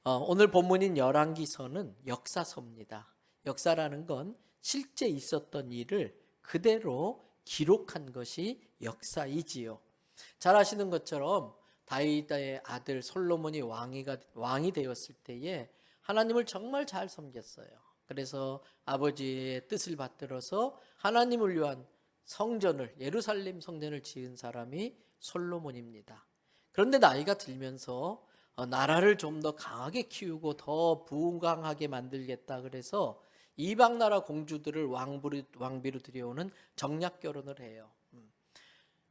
오늘 본문인 열왕기서는 역사서입니다. 역사라는 건 실제 있었던 일을 그대로 기록한 것이 역사이지요. 잘 아시는 것처럼 다윗의 아들 솔로몬이 왕이 되었을 때에 하나님을 정말 잘 섬겼어요. 그래서 아버지의 뜻을 받들어서 하나님을 위한 성전을, 예루살렘 성전을 지은 사람이 솔로몬입니다. 그런데 나이가 들면서 나라를 좀 더 강하게 키우고 더 부강하게 만들겠다 그래서 이방 나라 공주들을 왕비로 들여오는 정략 결혼을 해요.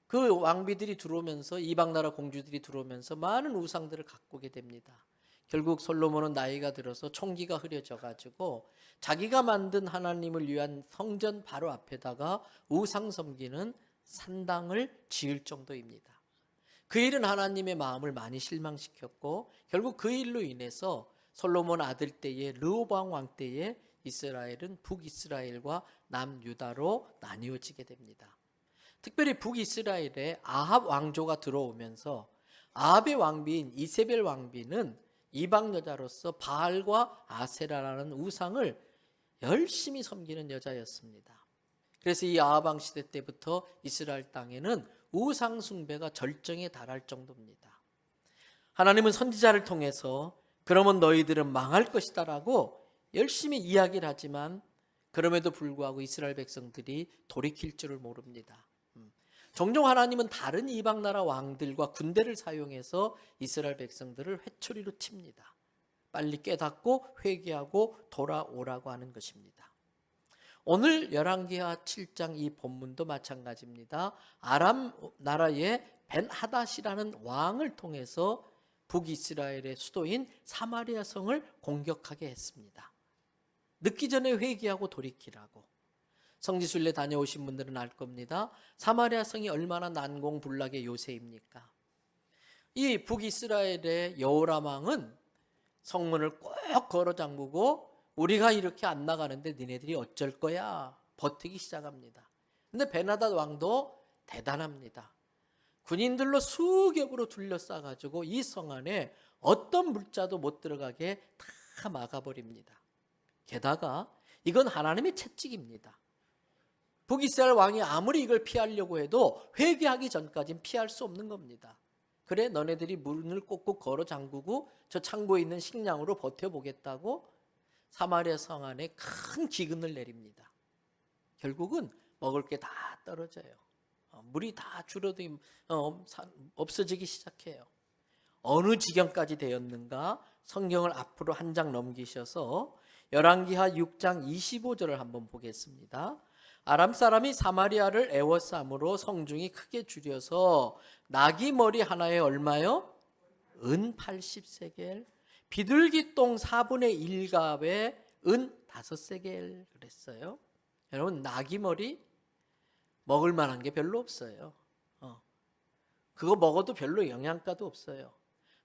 그 왕비들이 들어오면서, 이방 나라 공주들이 들어오면서 많은 우상들을 가꾸게 됩니다. 결국 솔로몬은 나이가 들어서 총기가 흐려져 가지고 자기가 만든 하나님을 위한 성전 바로 앞에다가 우상 섬기는 산당을 지을 정도입니다. 그 일은 하나님의 마음을 많이 실망시켰고 결국 그 일로 인해서 솔로몬 아들 때에 르호보암 왕 때에 이스라엘은 북이스라엘과 남유다로 나뉘어지게 됩니다. 특별히 북이스라엘에 아합 왕조가 들어오면서 아합의 왕비인 이세벨 왕비는 이방 여자로서 바알과 아세라라는 우상을 열심히 섬기는 여자였습니다. 그래서 이 아합 왕 시대 때부터 이스라엘 땅에는 우상 숭배가 절정에 달할 정도입니다. 하나님은 선지자를 통해서 그러면 너희들은 망할 것이다 라고 열심히 이야기를 하지만 그럼에도 불구하고 이스라엘 백성들이 돌이킬 줄을 모릅니다. 종종 하나님은 다른 이방 나라 왕들과 군대를 사용해서 이스라엘 백성들을 회초리로 칩니다. 빨리 깨닫고 회개하고 돌아오라고 하는 것입니다. 오늘 열왕기하 7장 이 본문도 마찬가지입니다. 아람 나라의 벤하닷이라는 왕을 통해서 북이스라엘의 수도인 사마리아 성을 공격하게 했습니다. 늦기 전에 회개하고 돌이키라고. 성지순례 다녀오신 분들은 알 겁니다. 사마리아 성이 얼마나 난공불락의 요새입니까? 이 북이스라엘의 여호람 왕은 성문을 꼭 걸어 잠그고 우리가 이렇게 안 나가는데 니네들이 어쩔 거야 버티기 시작합니다. 근데 베나닷 왕도 대단합니다. 군인들로 수ገብ으로 둘러싸가지고 이 성 안에 어떤 물자도 못 들어가게 다 막아버립니다. 게다가 이건 하나님의 채찍입니다. 북이스라엘 왕이 아무리 이걸 피하려고 해도 회개하기 전까지는 피할 수 없는 겁니다. 그래 너네들이 문을 꼭꼭 걸어 잠그고 저 창고에 있는 식량으로 버텨보겠다고 사마리아 성 안에 큰 기근을 내립니다. 결국은 먹을 게 다 떨어져요. 물이 다 줄어들기 없어지기 시작해요. 어느 지경까지 되었는가 성경을 앞으로 한 장 넘기셔서 열왕기하 6장 25절을 한번 보겠습니다. 아람 사람이 사마리아를 애워싸므로 성중이 크게 줄여서 나귀 머리 하나에 얼마요? 은 80세겔, 비둘기똥 4분의 1갑에 은 5세겔 그랬어요. 여러분 나귀 머리 먹을 만한 게 별로 없어요. 그거 먹어도 별로 영양가도 없어요.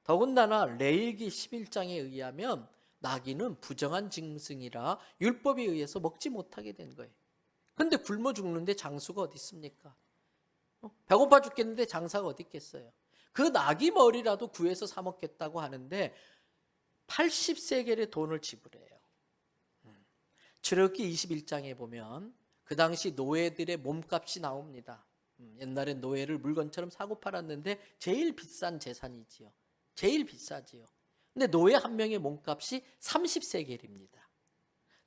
더군다나 레위기 11장에 의하면 나귀는 부정한 짐승이라 율법에 의해서 먹지 못하게 된 거예요. 근데 굶어 죽는데 장수가 어디 있습니까? 배고파 죽겠는데 장사가 어디 있겠어요? 그 나귀 머리라도 구해서 사 먹겠다고 하는데 80세겔의 돈을 지불해요. 출애굽기 21장에 보면 그 당시 노예들의 몸값이 나옵니다. 옛날엔 노예를 물건처럼 사고 팔았는데 제일 비싼 재산이지요. 제일 비싸지요. 근데 노예 한 명의 몸값이 30세겔입니다.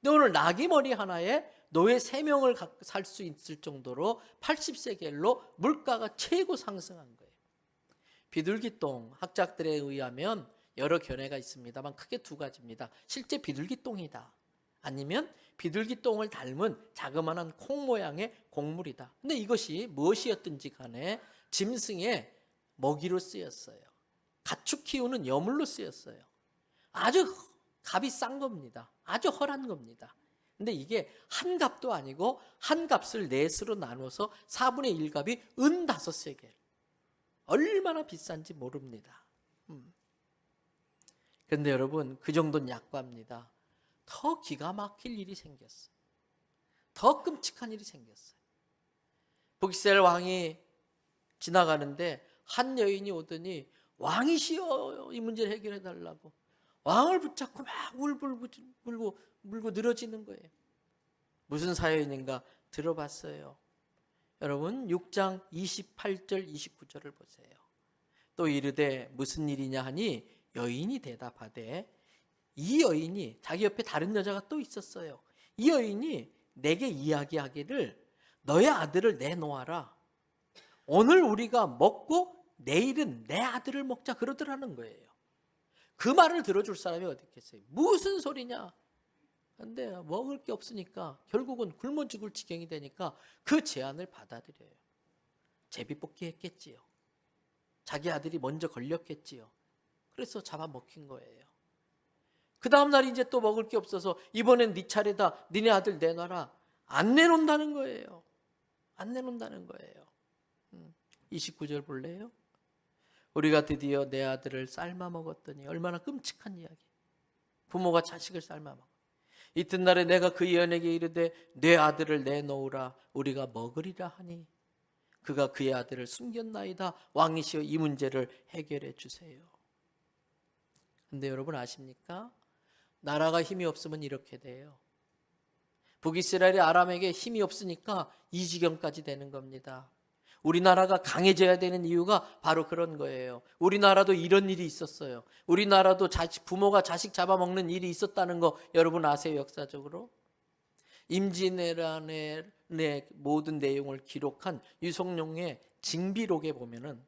근데 오늘 나귀 머리 하나에 노예 3명을 살 수 있을 정도로 80세겔로 물가가 최고 상승한 거예요. 비둘기똥, 학자들에 의하면 여러 견해가 있습니다만 크게 두 가지입니다. 실제 비둘기똥이다. 아니면 비둘기똥을 닮은 자그마한 콩 모양의 곡물이다. 근데 이것이 무엇이었든지 간에 짐승의 먹이로 쓰였어요. 가축 키우는 여물로 쓰였어요. 아주 값이 싼 겁니다. 아주 헐한 겁니다. 근데 이게 한 값도 아니고 한 값을 넷으로 나눠서 4분의 1값이 은 5세겔. 얼마나 비싼지 모릅니다. 그런데 여러분 그 정도는 약과입니다. 더 기가 막힐 일이 생겼어요. 더 끔찍한 일이 생겼어요. 북이스라엘 왕이 지나가는데 한 여인이 오더니 왕이시여 이 문제를 해결해 달라고. 왕을 붙잡고 막 물고 늘어지는 거예요. 무슨 사연인가 들어봤어요. 여러분 6장 28절 29절을 보세요. 또 이르되 무슨 일이냐 하니 여인이 대답하되, 이 여인이, 자기 옆에 다른 여자가 또 있었어요. 이 여인이 내게 이야기하기를 너의 아들을 내놓아라. 오늘 우리가 먹고 내일은 내 아들을 먹자 그러더라는 거예요. 그 말을 들어줄 사람이 어디 있겠어요? 무슨 소리냐? 근데 먹을 게 없으니까 결국은 굶어 죽을 지경이 되니까 그 제안을 받아들여요. 제비뽑기 했겠지요. 자기 아들이 먼저 걸렸겠지요. 그래서 잡아먹힌 거예요. 그 다음 날 이제 또 먹을 게 없어서 이번엔 네 차례다. 니네 아들 내놔라. 안 내놓는다는 거예요. 안 내놓는다는 거예요. 29절 볼래요? 우리가 드디어 내 아들을 삶아 먹었더니, 얼마나 끔찍한 이야기. 부모가 자식을 삶아 먹어. 이튿날에 내가 그 여인에게 이르되 내 아들을 내놓으라. 우리가 먹으리라 하니 그가 그의 아들을 숨겼나이다. 왕이시여 이 문제를 해결해 주세요. 근데 여러분 아십니까? 나라가 힘이 없으면 이렇게 돼요. 북이스라엘이 아람에게 힘이 없으니까 이 지경까지 되는 겁니다. 우리나라가 강해져야 되는 이유가 바로 그런 거예요. 우리나라도 이런 일이 있었어요. 우리나라도 부모가 자식 잡아먹는 일이 있었다는 거 여러분 아세요? 역사적으로? 임진왜란의 모든 내용을 기록한 유성룡의 징비록에 보면은,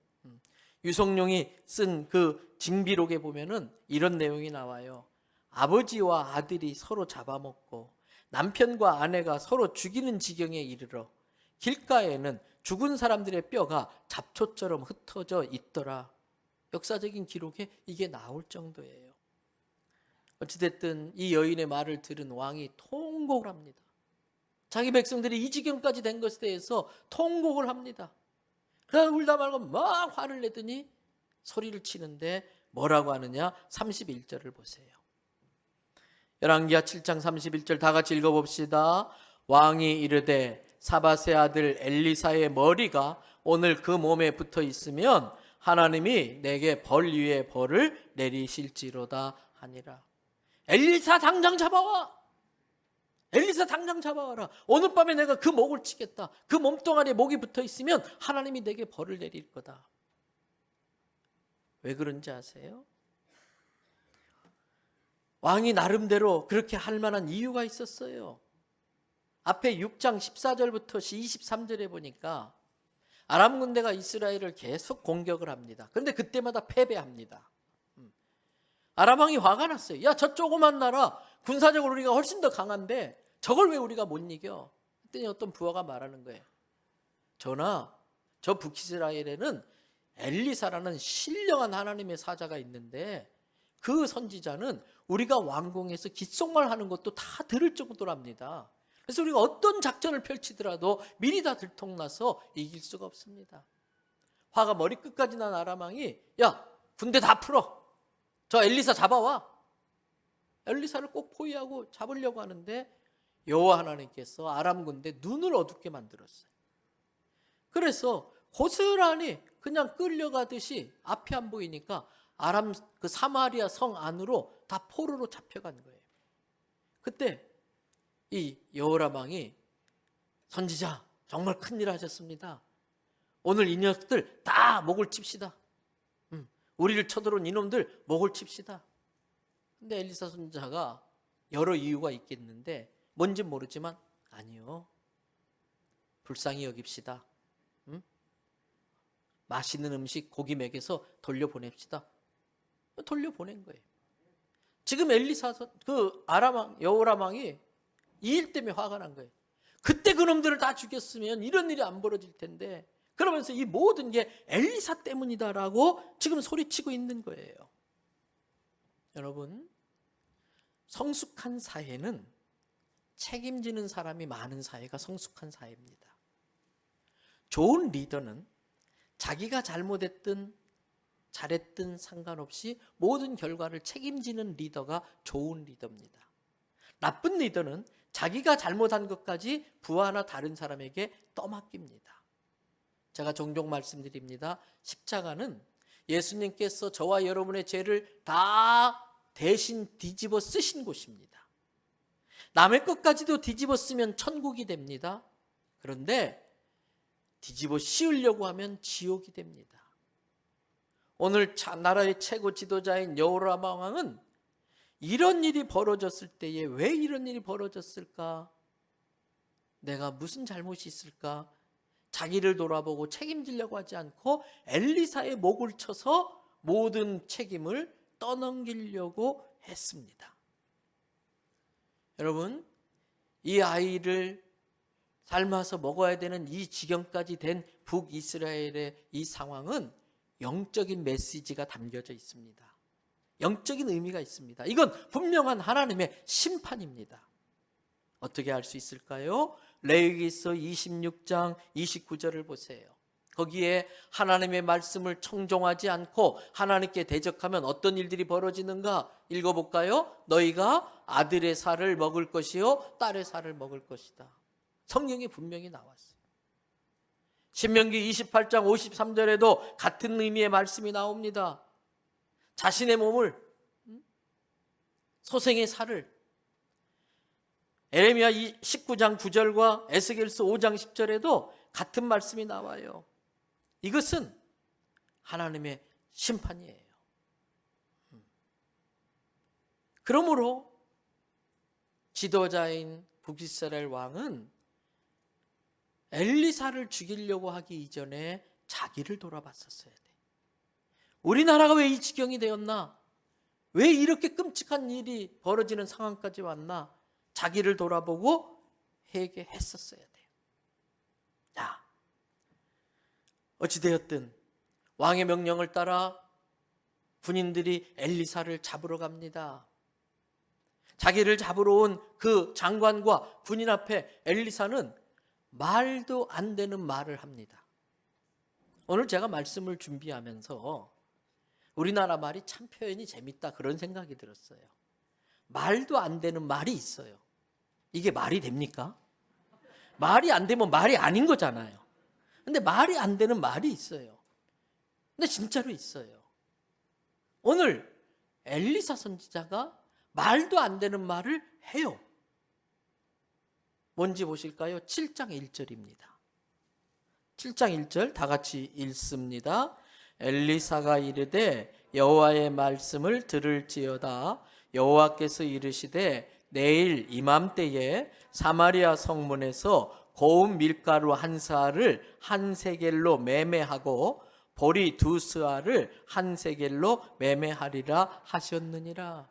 유성룡이 쓴 그 징비록에 보면은 이런 내용이 나와요. 아버지와 아들이 서로 잡아먹고 남편과 아내가 서로 죽이는 지경에 이르러 길가에는 죽은 사람들의 뼈가 잡초처럼 흩어져 있더라. 역사적인 기록에 이게 나올 정도예요. 어찌됐든 이 여인의 말을 들은 왕이 통곡을 합니다. 자기 백성들이 이 지경까지 된 것에 대해서 통곡을 합니다. 그냥 울다 말고 막 화를 내더니 소리를 치는데 뭐라고 하느냐? 31절을 보세요. 열왕기하 7장 31절 다 같이 읽어봅시다. 왕이 이르되 사밧의 아들 엘리사의 머리가 오늘 그 몸에 붙어 있으면 하나님이 내게 벌 위에 벌을 내리실지로다 하니라. 엘리사 당장 잡아와. 엘리사 당장 잡아와라. 오늘 밤에 내가 그 목을 치겠다. 그 몸뚱아리에 목이 붙어 있으면 하나님이 내게 벌을 내릴 거다. 왜 그런지 아세요? 왕이 나름대로 그렇게 할 만한 이유가 있었어요. 앞에 6장 14절부터 23절에 보니까 아람 군대가 이스라엘을 계속 공격을 합니다. 그런데 그때마다 패배합니다. 아람 왕이 화가 났어요. 야, 저 조그만 나라 군사적으로 우리가 훨씬 더 강한데 저걸 왜 우리가 못 이겨? 그랬더니 어떤 부하가 말하는 거예요. 전하, 저 북이스라엘에는 엘리사라는 신령한 하나님의 사자가 있는데 그 선지자는 우리가 왕궁에서 귓속말 하는 것도 다 들을 정도랍니다. 그래서 우리가 어떤 작전을 펼치더라도 미리 다 들통나서 이길 수가 없습니다. 화가 머리끝까지 난 아람 왕이 야, 군대 다 풀어. 저 엘리사 잡아와. 엘리사를 꼭 포위하고 잡으려고 하는데 여호와 하나님께서 아람 군대 눈을 어둡게 만들었어요. 그래서 고스란히 그냥 끌려가듯이 앞이 안 보이니까 아람 그 사마리아 성 안으로 다 포로로 잡혀간 거예요. 그때 이 여호람 왕이 선지자 정말 큰일 하셨습니다. 오늘 이 녀석들 다 목을 칩시다. 우리를 쳐들어온 이놈들 목을 칩시다. 근데 엘리사 선지자가 여러 이유가 있겠는데 뭔지 모르지만 아니요. 불쌍히 여깁시다. 맛있는 음식 고기 먹여서 돌려보냅시다. 돌려보낸 거예요. 지금 엘리사 그 아람 왕 여호람 왕이 이 일 때문에 화가 난 거예요. 그때 그놈들을 다 죽였으면 이런 일이 안 벌어질 텐데 그러면서 이 모든 게 엘리사 때문이다라고 지금 소리치고 있는 거예요. 여러분, 성숙한 사회는 책임지는 사람이 많은 사회가 성숙한 사회입니다. 좋은 리더는 자기가 잘못했든 잘했든 상관없이 모든 결과를 책임지는 리더가 좋은 리더입니다. 나쁜 리더는 자기가 잘못한 것까지 부하나 다른 사람에게 떠맡깁니다. 제가 종종 말씀드립니다. 십자가는 예수님께서 저와 여러분의 죄를 다 대신 뒤집어 쓰신 곳입니다. 남의 것까지도 뒤집어 쓰면 천국이 됩니다. 그런데 뒤집어 씌우려고 하면 지옥이 됩니다. 오늘 나라의 최고 지도자인 여호람 왕은 이런 일이 벌어졌을 때에 왜 이런 일이 벌어졌을까? 내가 무슨 잘못이 있을까? 자기를 돌아보고 책임지려고 하지 않고 엘리사의 목을 쳐서 모든 책임을 떠넘기려고 했습니다. 여러분, 이 아이를 삶아서 먹어야 되는 이 지경까지 된 북이스라엘의 이 상황은 영적인 메시지가 담겨져 있습니다. 영적인 의미가 있습니다. 이건 분명한 하나님의 심판입니다. 어떻게 알 수 있을까요? 레위기서 26장 29절을 보세요. 거기에 하나님의 말씀을 청종하지 않고 하나님께 대적하면 어떤 일들이 벌어지는가 읽어볼까요? 너희가 아들의 살을 먹을 것이요 딸의 살을 먹을 것이다. 성경에 분명히 나왔어요. 신명기 28장 53절에도 같은 의미의 말씀이 나옵니다. 자신의 몸을, 소생의 살을, 에레미야 19장 9절과 에스겔서 5장 10절에도 같은 말씀이 나와요. 이것은 하나님의 심판이에요. 그러므로 지도자인 북이스라엘 왕은 엘리사를 죽이려고 하기 이전에 자기를 돌아봤었어야 돼. 우리나라가 왜 이 지경이 되었나? 왜 이렇게 끔찍한 일이 벌어지는 상황까지 왔나? 자기를 돌아보고 회개했었어야 돼요. 자, 어찌되었든 왕의 명령을 따라 군인들이 엘리사를 잡으러 갑니다. 자기를 잡으러 온 그 장관과 군인 앞에 엘리사는 말도 안 되는 말을 합니다. 오늘 제가 말씀을 준비하면서 우리나라 말이 참 표현이 재밌다 그런 생각이 들었어요. 말도 안 되는 말이 있어요. 이게 말이 됩니까? 말이 안 되면 말이 아닌 거잖아요. 근데 말이 안 되는 말이 있어요. 근데 진짜로 있어요. 오늘 엘리사 선지자가 말도 안 되는 말을 해요. 뭔지 보실까요? 7장 1절입니다. 7장 1절 다 같이 읽습니다. 엘리사가 이르되 여호와의 말씀을 들을지어다. 여호와께서 이르시되 내일 이맘때에 사마리아 성문에서 고운 밀가루 한 스아를 한 세겔로 매매하고 보리 두 스아를 한 세겔로 매매하리라 하셨느니라.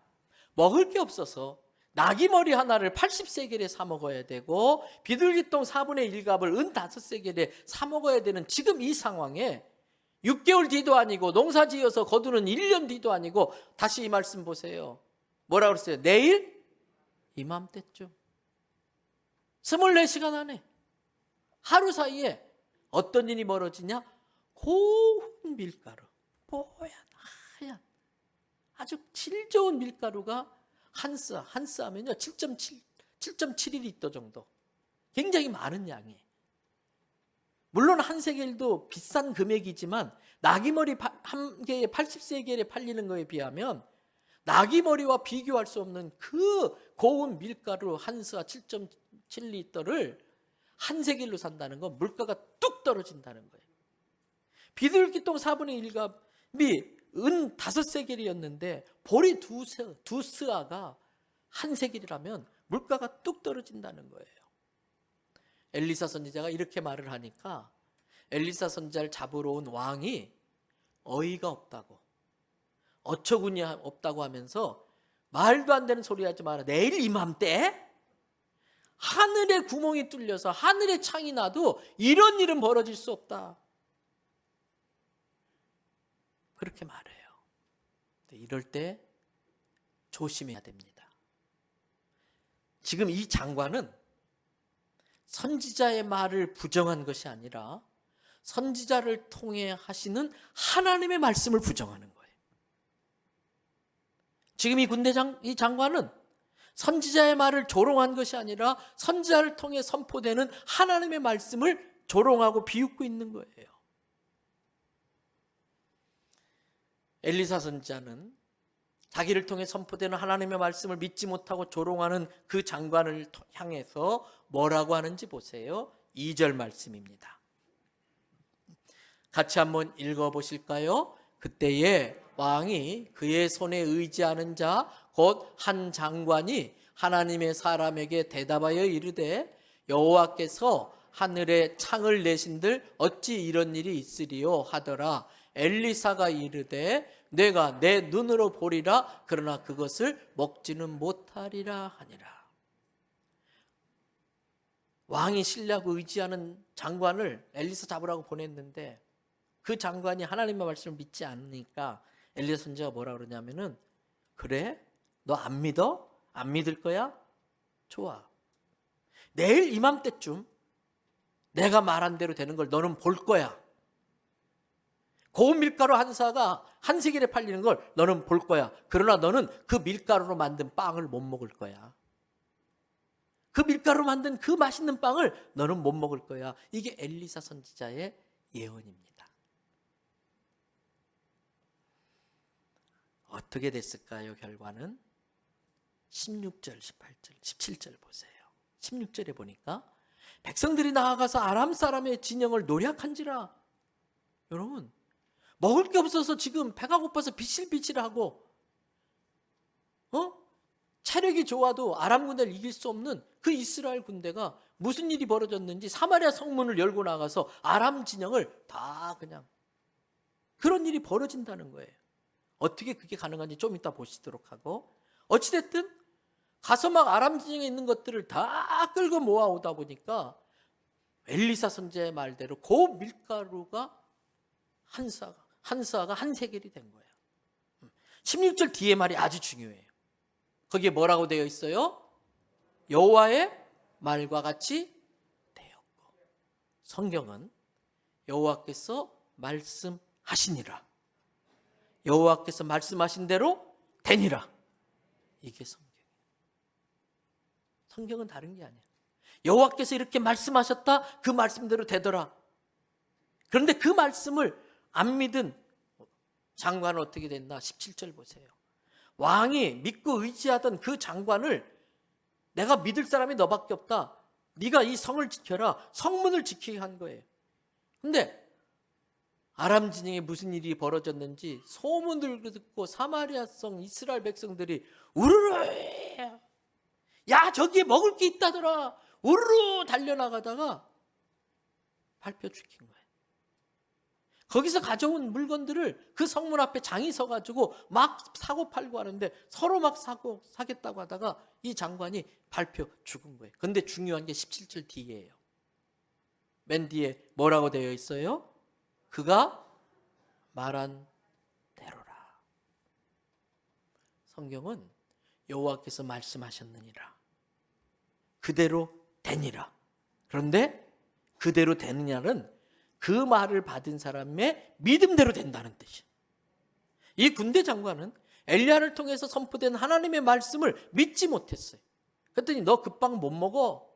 먹을 게 없어서 나귀머리 하나를 80세겔에 사 먹어야 되고 비둘기똥 4분의 1갑을 은 5세겔에 사 먹어야 되는 지금 이 상황에 6개월 뒤도 아니고 농사 지어서 거두는 1년 뒤도 아니고 다시 이 말씀 보세요. 뭐라고 그랬어요? 내일 이맘때쯤 24시간 안에 하루 사이에 어떤 일이 벌어지냐? 고운 밀가루, 뽀얀 하얀 아주 질 좋은 밀가루가 한 스아면요 7.7리터 정도, 굉장히 많은 양이에요. 물론 한 세겔도 비싼 금액이지만 나귀머리 한 개에 80세겔에 팔리는 거에 비하면 나귀머리와 비교할 수 없는 그 고운 밀가루 한 스아 7.7리터를 한 세겔로 산다는 건 물가가 뚝 떨어진다는 거예요. 비둘기똥 4분의 1갑이 은 5세겔이었는데 보리 두 스아가 한 세겔이라면 물가가 뚝 떨어진다는 거예요. 엘리사 선지자가 이렇게 말을 하니까 엘리사 선지자를 잡으러 온 왕이 어이가 없다고, 어처구니 없다고 하면서 말도 안 되는 소리 하지 마라. 내일 이맘때 하늘에 구멍이 뚫려서 하늘에 창이 나도 이런 일은 벌어질 수 없다. 그렇게 말해요. 이럴 때 조심해야 됩니다. 지금 이 장관은 선지자의 말을 부정한 것이 아니라 선지자를 통해 하시는 하나님의 말씀을 부정하는 거예요. 지금 이 장관은 선지자의 말을 조롱한 것이 아니라 선지자를 통해 선포되는 하나님의 말씀을 조롱하고 비웃고 있는 거예요. 엘리사 선지자는 자기를 통해 선포되는 하나님의 말씀을 믿지 못하고 조롱하는 그 장관을 향해서 뭐라고 하는지 보세요. 2절 말씀입니다. 같이 한번 읽어보실까요? 그때에 왕이 그의 손에 의지하는 자 곧 한 장관이 하나님의 사람에게 대답하여 이르되 여호와께서 하늘에 창을 내신들 어찌 이런 일이 있으리요 하더라. 엘리사가 이르되 내가 내 눈으로 보리라 그러나 그것을 먹지는 못하리라 하니라. 왕이 신뢰하고 의지하는 장관을 엘리사 잡으라고 보냈는데 그 장관이 하나님의 말씀을 믿지 않으니까 엘리사 선지자가 뭐라 그러냐면은 그래? 너 안 믿어? 안 믿을 거야? 좋아. 내일 이맘때쯤 내가 말한 대로 되는 걸 너는 볼 거야. 고운 밀가루 한 사가 한 세겔에 팔리는 걸 너는 볼 거야. 그러나 너는 그 밀가루로 만든 빵을 못 먹을 거야. 그 밀가루로 만든 그 맛있는 빵을 너는 못 먹을 거야. 이게 엘리사 선지자의 예언입니다. 어떻게 됐을까요? 결과는 16절, 18절, 17절 보세요. 16절에 보니까 백성들이 나아가서 아람 사람의 진영을 노략한지라. 여러분, 먹을 게 없어서 지금 배가 고파서 비실비실하고 체력이 좋아도 아람 군대를 이길 수 없는 그 이스라엘 군대가 무슨 일이 벌어졌는지 사마리아 성문을 열고 나가서 아람 진영을 다 그냥 그런 일이 벌어진다는 거예요. 어떻게 그게 가능한지 좀 이따 보시도록 하고, 어찌됐든 가서 막 아람 진영에 있는 것들을 다 끌고 모아오다 보니까 엘리사 선지자의 말대로 그 밀가루가 한 사가 한 세겔이 된 거예요. 16절 뒤에 말이 아주 중요해요. 거기에 뭐라고 되어 있어요? 여호와의 말과 같이 되었고. 성경은 여호와께서 말씀하시니라, 여호와께서 말씀하신 대로 되니라. 이게 성경이에요. 성경은 다른 게 아니에요. 여호와께서 이렇게 말씀하셨다, 그 말씀대로 되더라. 그런데 그 말씀을 안 믿은 장관은 어떻게 됐나? 17절 보세요. 왕이 믿고 의지하던 그 장관을 내가 믿을 사람이 너밖에 없다, 네가 이 성을 지켜라, 성문을 지키게 한 거예요. 근데 아람 진영에 무슨 일이 벌어졌는지 소문을 듣고 사마리아 성 이스라엘 백성들이 우르르, 야 저기에 먹을 게 있다더라, 우르르 달려나가다가 밟혀 죽인 거예요. 거기서 가져온 물건들을 그 성문 앞에 장이 서가지고 막 사고 팔고 하는데 서로 막 사겠다고 하다가 이 장관이 밟혀 죽은 거예요. 그런데 중요한 게 17절 뒤에예요. 맨 뒤에 뭐라고 되어 있어요? 그가 말한 대로라. 성경은 여호와께서 말씀하셨느니라, 그대로 되니라. 그런데 그대로 되느냐는 그 말을 받은 사람의 믿음대로 된다는 뜻이에요. 이 군대 장관은 엘리야를 통해서 선포된 하나님의 말씀을 믿지 못했어요. 그랬더니 너 그 빵 못 먹어.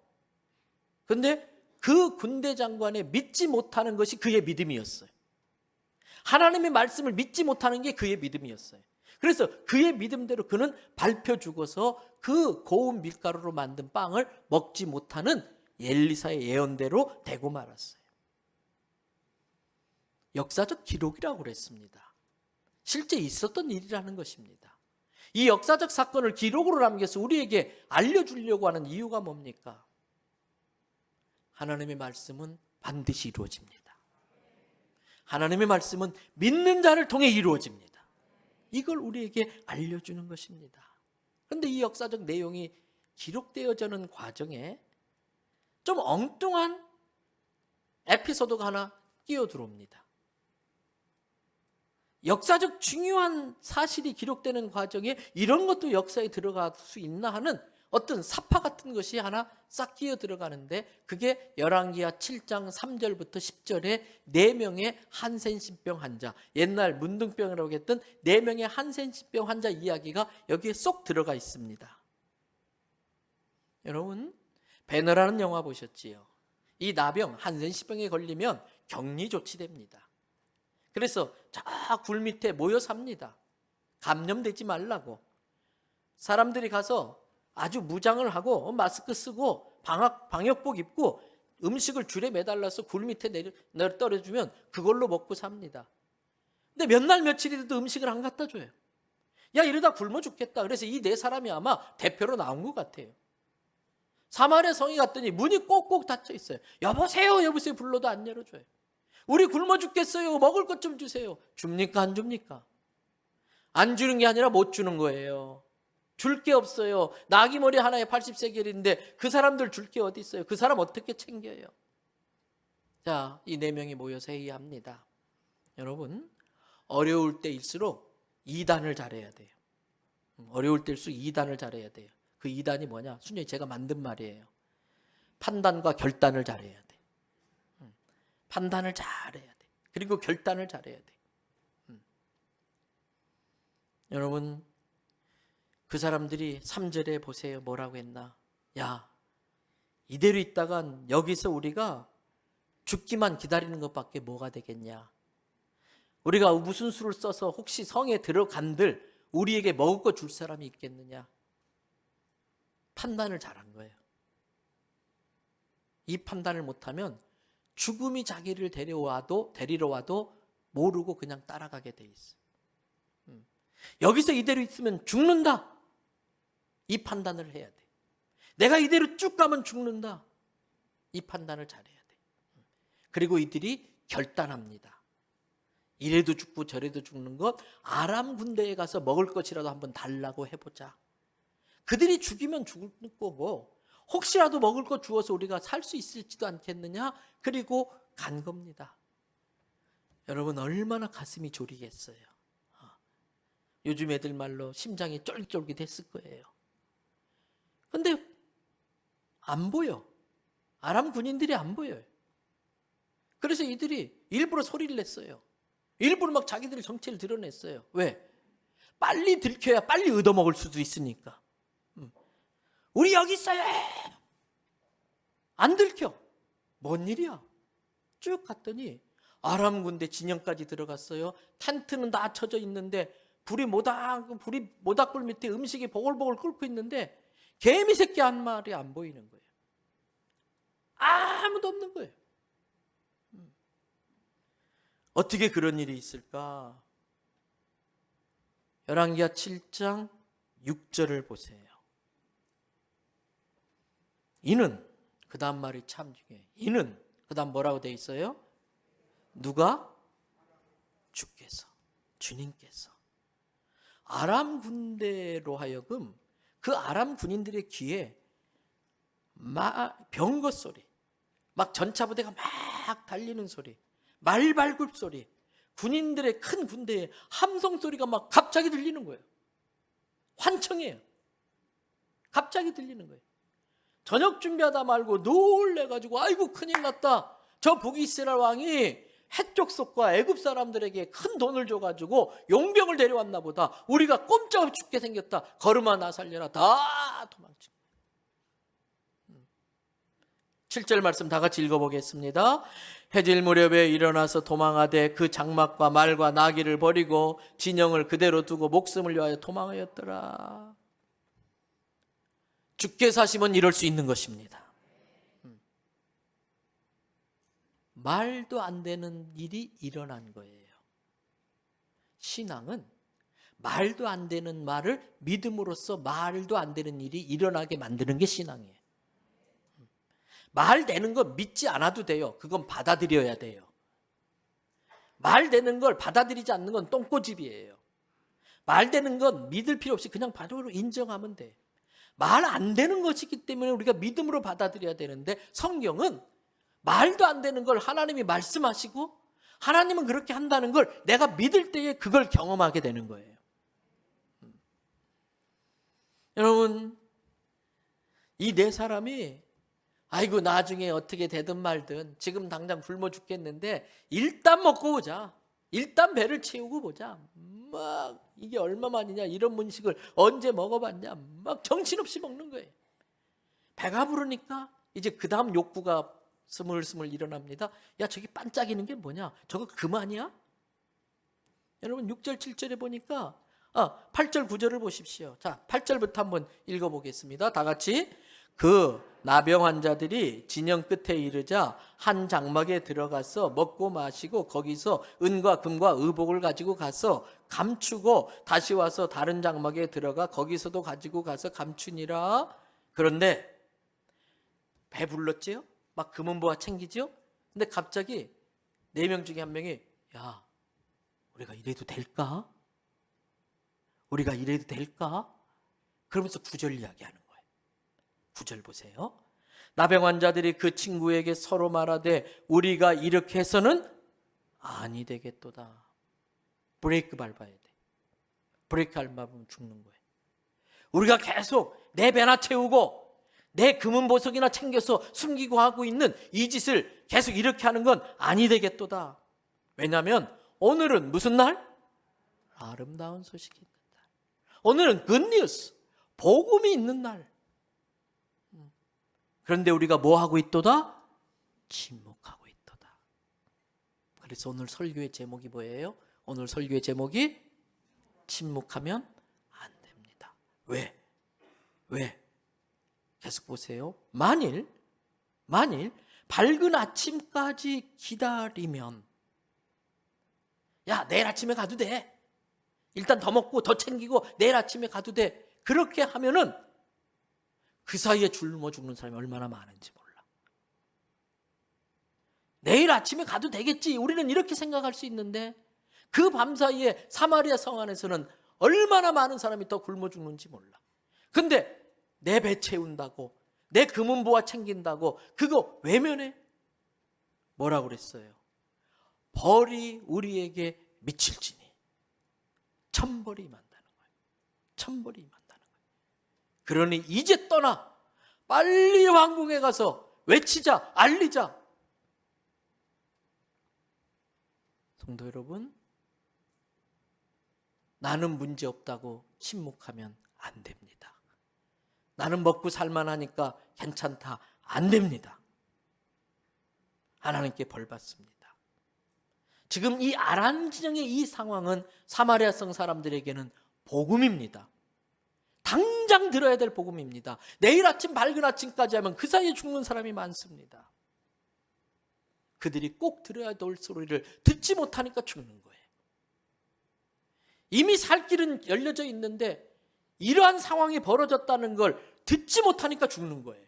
그런데 그 군대 장관의 믿지 못하는 것이 그의 믿음이었어요. 하나님의 말씀을 믿지 못하는 게 그의 믿음이었어요. 그래서 그의 믿음대로 그는 밟혀 죽어서 그 고운 밀가루로 만든 빵을 먹지 못하는 엘리사의 예언대로 되고 말았어요. 역사적 기록이라고 그랬습니다. 실제 있었던 일이라는 것입니다. 이 역사적 사건을 기록으로 남겨서 우리에게 알려주려고 하는 이유가 뭡니까? 하나님의 말씀은 반드시 이루어집니다. 하나님의 말씀은 믿는 자를 통해 이루어집니다. 이걸 우리에게 알려주는 것입니다. 그런데 이 역사적 내용이 기록되어지는 과정에 좀 엉뚱한 에피소드가 하나 끼어 들어옵니다. 역사적 중요한 사실이 기록되는 과정에 이런 것도 역사에 들어갈 수 있나 하는 어떤 사파 같은 것이 하나 싹 끼어 들어가는데, 그게 열왕기하 7장 3절부터 10절에 4명의 한센신병 환자, 옛날 문둥병이라고 했던 4명의 한센신병 환자 이야기가 여기에 쏙 들어가 있습니다. 여러분, 배너라는 영화 보셨지요? 이 나병 한센신병에 걸리면 격리 조치됩니다. 그래서 저 굴 밑에 모여 삽니다. 감염되지 말라고. 사람들이 가서 아주 무장을 하고 마스크 쓰고 방역복 입고 음식을 줄에 매달라서 굴 밑에 내려 떨어주면 그걸로 먹고 삽니다. 근데 몇 날 며칠이 돼도 음식을 안 갖다 줘요. 야, 이러다 굶어 죽겠다. 그래서 이 네 사람이 아마 대표로 나온 것 같아요. 사마리아 성에 갔더니 문이 꼭꼭 닫혀 있어요. 여보세요, 여보세요 불러도 안 열어줘요. 우리 굶어 죽겠어요. 먹을 것 좀 주세요. 줍니까 안 줍니까? 안 주는 게 아니라 못 주는 거예요. 줄 게 없어요. 나귀 머리 하나에 80세겔인데 그 사람들 줄 게 어디 있어요? 그 사람 어떻게 챙겨요? 자, 이 네 명이 모여서 회의합니다. 여러분, 어려울 때일수록 2단을 잘해야 돼요. 어려울 때일수록 2단을 잘해야 돼요. 그 2단이 뭐냐? 순전히 제가 만든 말이에요. 판단과 결단을 잘해야 돼. 판단을 잘해야 돼. 그리고 결단을 잘해야 돼. 여러분, 그 사람들이 3절에 보세요. 뭐라고 했나? 야, 이대로 있다간 여기서 우리가 죽기만 기다리는 것밖에 뭐가 되겠냐? 우리가 무슨 수를 써서 혹시 성에 들어간들 우리에게 먹을 거 줄 사람이 있겠느냐? 판단을 잘한 거예요. 이 판단을 못하면 죽음이 자기를 데리러 와도 모르고 그냥 따라가게 돼 있어. 여기서 이대로 있으면 죽는다. 이 판단을 해야 돼. 내가 이대로 쭉 가면 죽는다. 이 판단을 잘해야 돼. 그리고 이들이 결단합니다. 이래도 죽고 저래도 죽는 것, 아람 군대에 가서 먹을 것이라도 한번 달라고 해보자. 그들이 죽이면 죽을 거고 혹시라도 먹을 것 주어서 우리가 살 수 있을지도 않겠느냐. 그리고 간 겁니다. 여러분, 얼마나 가슴이 졸이겠어요. 요즘 애들 말로 심장이 쫄깃쫄깃했을 거예요. 근데 안 보여. 아람 군인들이 안 보여요. 그래서 이들이 일부러 소리를 냈어요. 일부러 막 자기들의 정체를 드러냈어요. 왜? 빨리 들켜야 빨리 얻어먹을 수도 있으니까. 우리 여기 있어요. 안 들켜. 뭔 일이야? 쭉 갔더니 아람 군대 진영까지 들어갔어요. 텐트는 다 쳐져 있는데 불이 모닥불 밑에 음식이 보글보글 끓고 있는데 개미 새끼 한 마리 안 보이는 거예요. 아무도 없는 거예요. 어떻게 그런 일이 있을까? 열왕기하 7장 6절을 보세요. 이는, 그 다음 말이 참 중요해요. 이는, 그 다음 뭐라고 돼 있어요? 누가? 주께서, 주님께서 아람 군대로 하여금 그 아람 군인들의 귀에 병거 소리, 막 전차부대가 막 달리는 소리, 말발굽 소리, 군인들의 큰 군대의 함성 소리가 막 갑자기 들리는 거예요. 환청이에요. 갑자기 들리는 거예요. 저녁 준비하다 말고 놀래가지고 아이고 큰일 났다. 저 북이스라엘 왕이 해쪽 속과 애굽 사람들에게 큰 돈을 줘가지고 용병을 데려왔나 보다. 우리가 꼼짝없이 죽게 생겼다. 걸음아 나 살려라. 다 도망친 거예요. 7절 말씀 다 같이 읽어보겠습니다. 해질 무렵에 일어나서 도망하되 그 장막과 말과 나귀를 버리고 진영을 그대로 두고 목숨을 위하여 도망하였더라. 주께서 하시면 이럴 수 있는 것입니다. 말도 안 되는 일이 일어난 거예요. 신앙은 말도 안 되는 말을 믿음으로써 말도 안 되는 일이 일어나게 만드는 게 신앙이에요. 말 되는 거 믿지 않아도 돼요. 그건 받아들여야 돼요. 말 되는 걸 받아들이지 않는 건 똥꼬집이에요. 말 되는 건 믿을 필요 없이 그냥 바로 인정하면 돼. 말 안 되는 것이기 때문에 우리가 믿음으로 받아들여야 되는데 성경은 말도 안 되는 걸 하나님이 말씀하시고 하나님은 그렇게 한다는 걸 내가 믿을 때에 그걸 경험하게 되는 거예요. 여러분, 이 네 사람이 아이고 나중에 어떻게 되든 말든 지금 당장 굶어 죽겠는데 일단 먹고 보자. 일단 배를 채우고 보자. 막 이게 얼마만이냐, 이런 음식을 언제 먹어봤냐, 막 정신없이 먹는 거예요. 배가 부르니까 이제 그 다음 욕구가 스물스물 일어납니다. 야, 저기 반짝이는 게 뭐냐? 저거 금아니야? 여러분 6절 7절에 보니까 8절 9절을 보십시오. 자, 8절부터 한번 읽어보겠습니다. 다 같이. 그 나병 환자들이 진영 끝에 이르자 한 장막에 들어가서 먹고 마시고 거기서 은과 금과 의복을 가지고 가서 감추고 다시 와서 다른 장막에 들어가 거기서도 가지고 가서 감추니라. 그런데 배불렀지요? 막 금은보화 챙기지요? 근데 갑자기 4명 중에 한 명이 야, 우리가 이래도 될까? 우리가 이래도 될까? 그러면서 9절 이야기하는 거예요. 9절 보세요. 나병 환자들이 그 친구에게 서로 말하되 우리가 이렇게 해서는 아니 되겠도다. 브레이크 밟아야 돼. 브레이크 안 밟으면 죽는 거예요. 우리가 계속 내 배나 채우고 내 금은보석이나 챙겨서 숨기고 하고 있는 이 짓을 계속 이렇게 하는 건 아니 되겠도다. 왜냐하면 오늘은 무슨 날? 아름다운 소식이 있는 날. 오늘은 굿뉴스, 복음이 있는 날. 그런데 우리가 뭐 하고 있도다? 침묵하고 있도다. 그래서 오늘 설교의 제목이 뭐예요? 오늘 설교의 제목이 침묵하면 안 됩니다. 왜? 계속 보세요. 만일 밝은 아침까지 기다리면 야, 내일 아침에 가도 돼. 일단 더 먹고 더 챙기고 내일 아침에 가도 돼. 그렇게 하면은 그 사이에 굶어 죽는 사람이 얼마나 많은지 몰라. 내일 아침에 가도 되겠지. 우리는 이렇게 생각할 수 있는데 그 밤 사이에 사마리아 성 안에서는 얼마나 많은 사람이 더 굶어 죽는지 몰라. 근데 내 배 채운다고, 내 금은보화 챙긴다고 그거 외면해? 뭐라고 그랬어요? 벌이 우리에게 미칠지니 천벌이 임한다는 거예요. 천벌이 임한다는 거예요. 그러니 이제 떠나. 빨리 왕궁에 가서 외치자, 알리자. 성도 여러분, 나는 문제 없다고 침묵하면 안 됩니다. 나는 먹고 살만하니까 괜찮다. 안 됩니다. 하나님께 벌 받습니다. 지금 이 아란 진영의 이 상황은 사마리아 성 사람들에게는 복음입니다. 당장 들어야 될 복음입니다. 내일 아침 밝은 아침까지 하면 그 사이에 죽는 사람이 많습니다. 그들이 꼭 들어야 될 소리를 듣지 못하니까 죽는 거예요. 이미 살 길은 열려져 있는데 이러한 상황이 벌어졌다는 걸 듣지 못하니까 죽는 거예요.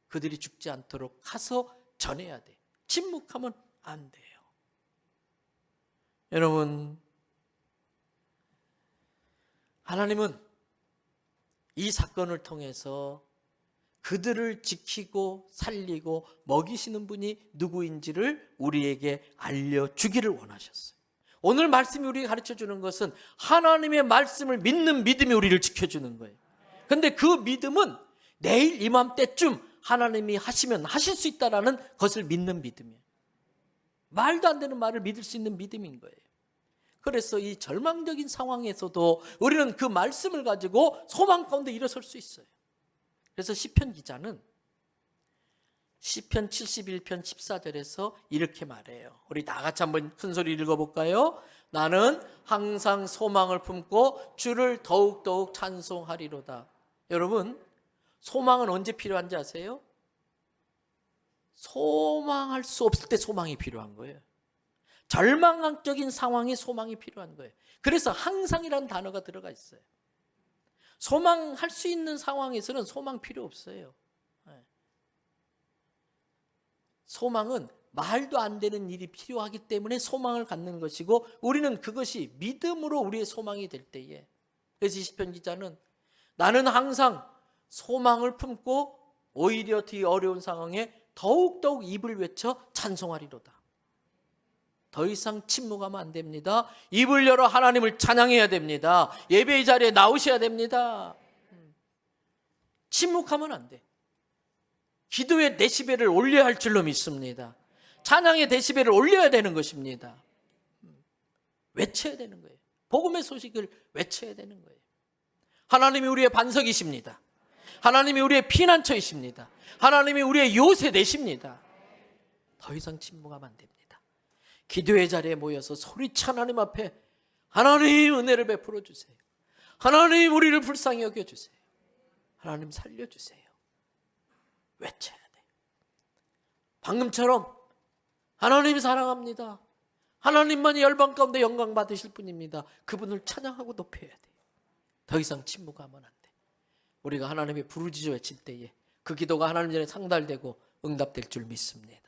그들이 죽지 않도록 가서 전해야 돼. 침묵하면 안 돼요. 여러분, 하나님은 이 사건을 통해서 그들을 지키고 살리고 먹이시는 분이 누구인지를 우리에게 알려주기를 원하셨어요. 오늘 말씀이 우리에게 가르쳐주는 것은 하나님의 말씀을 믿는 믿음이 우리를 지켜주는 거예요. 그런데 그 믿음은 내일 이맘때쯤 하나님이 하시면 하실 수 있다는 것을 믿는 믿음이에요. 말도 안 되는 말을 믿을 수 있는 믿음인 거예요. 그래서 이 절망적인 상황에서도 우리는 그 말씀을 가지고 소망 가운데 일어설 수 있어요. 그래서 시편 기자는 시편 71편 14절에서 이렇게 말해요. 우리 다 같이 한번 큰 소리 읽어볼까요? 나는 항상 소망을 품고 주를 더욱더욱 찬송하리로다. 여러분, 소망은 언제 필요한지 아세요? 소망할 수 없을 때 소망이 필요한 거예요. 절망적인 상황에 소망이 필요한 거예요. 그래서 항상이라는 단어가 들어가 있어요. 소망할 수 있는 상황에서는 소망 필요 없어요. 소망은 말도 안 되는 일이 필요하기 때문에 소망을 갖는 것이고 우리는 그것이 믿음으로 우리의 소망이 될 때에, 그래서 시편 기자는 나는 항상 소망을 품고 오히려 더 어려운 상황에 더욱더욱 입을 외쳐 찬송하리로다. 더 이상 침묵하면 안 됩니다. 입을 열어 하나님을 찬양해야 됩니다. 예배의 자리에 나오셔야 됩니다. 침묵하면 안 돼. 기도의 데시벨을 올려야 할 줄로 믿습니다. 찬양의 데시벨을 올려야 되는 것입니다. 외쳐야 되는 거예요. 복음의 소식을 외쳐야 되는 거예요. 하나님이 우리의 반석이십니다. 하나님이 우리의 피난처이십니다. 하나님이 우리의 요새 되십니다. 더 이상 침묵하면 안 됩니다. 기도의 자리에 모여서 소리쳐 하나님 앞에 하나님 은혜를 베풀어 주세요. 하나님 우리를 불쌍히 여겨주세요. 하나님 살려주세요. 외쳐야 돼요. 방금처럼 하나님 사랑합니다. 하나님만이 열방 가운데 영광 받으실 분입니다. 그분을 찬양하고 높여야 돼요. 더 이상 침묵하면 안 돼. 우리가 하나님의 부르짖어 외칠 때에 그 기도가 하나님 전에 상달되고 응답될 줄 믿습니다.